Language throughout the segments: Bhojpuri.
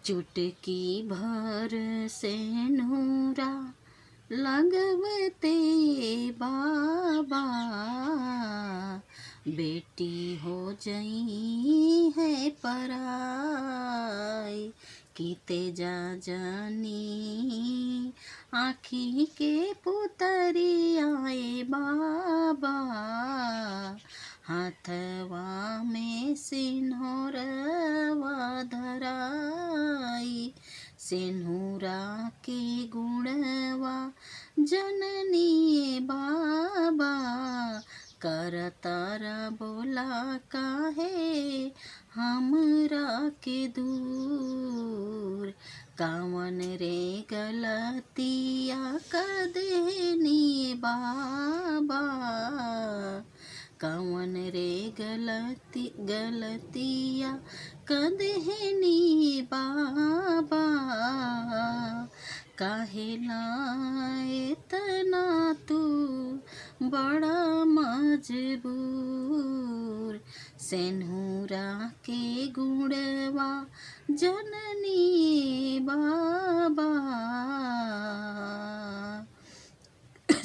चुटकी भर से नूरा लगवते बाबा, बेटी हो जई है पराई, कीते जा जानी आँखी के पुतरी आए बाबा, हाथवा में सिन्होरवा धराई, सिन्हुरा के गुणवा जननी बाबा, करतारा बोला काहे हमरा के दूर, कावन रे गलतिया कदेनी बाबा, कवन रे गलतिया कदेनी बाबा, काहे लाए तना तू बड़ा मजबूर, सेन्हुरा के गुणवा जननी बाबा,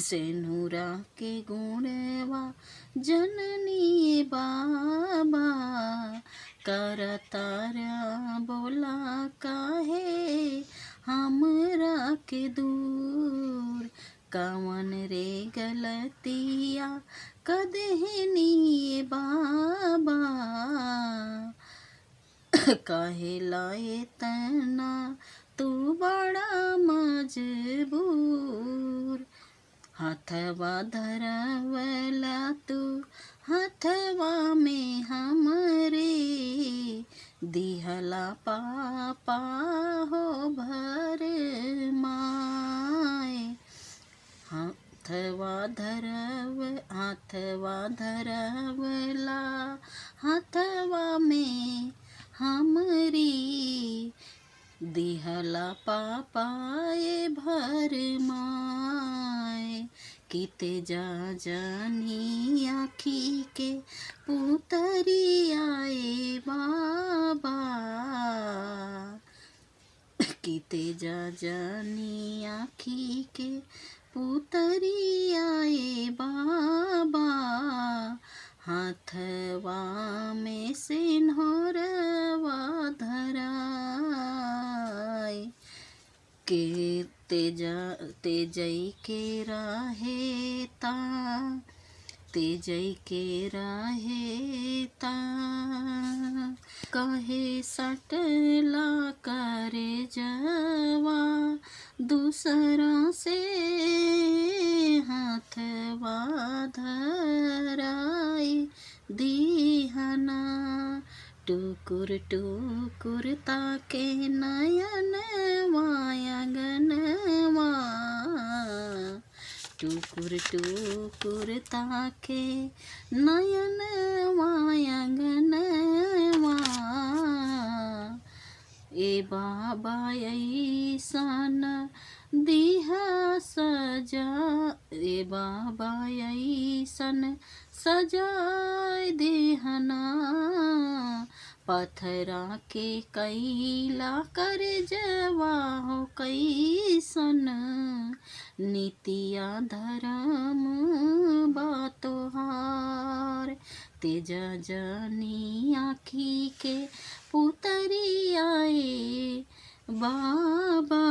सेन्हुरा के गुणवा जननी बाबा, करतारा बोला काहे हमरा के दूर, कवन रे गलतिया कदेनी बाबा, काहे लाए तना तू बड़ा मजबूर, हाथवा धरवला तू हाथवा में हमरे, दिहला पापा हो भर माए, हाथवा धरवला हाथवा में हमरी, दिहला पापाए भर माए, कीते जा जानी आँखी के पुतरी आए बाबा, कीते जा जानी आँखी के पुतरी आए बाबा, हाथवा में सिन्होरवा धराई, के तेजई के रहेता, तेजई के रहेता, कहे सटला करे जवा दूसरा से, हाथवा धराई दीहना, टुकुर टुकुर ताके नयन वायगनवा, टुकुर टुकुर ताके नयन वायगनवा, ए बाबा ऐसन दिहा सजा, ए बाबा ऐसन सजाए देहना, पथरा के कैला कर जवा हो कैसन, नितिया धर्म बातोहार, तेजा जानी आँखी के पुतरी आए बाबा,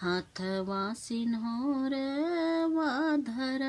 हाथवा सिन्होरवा धरा।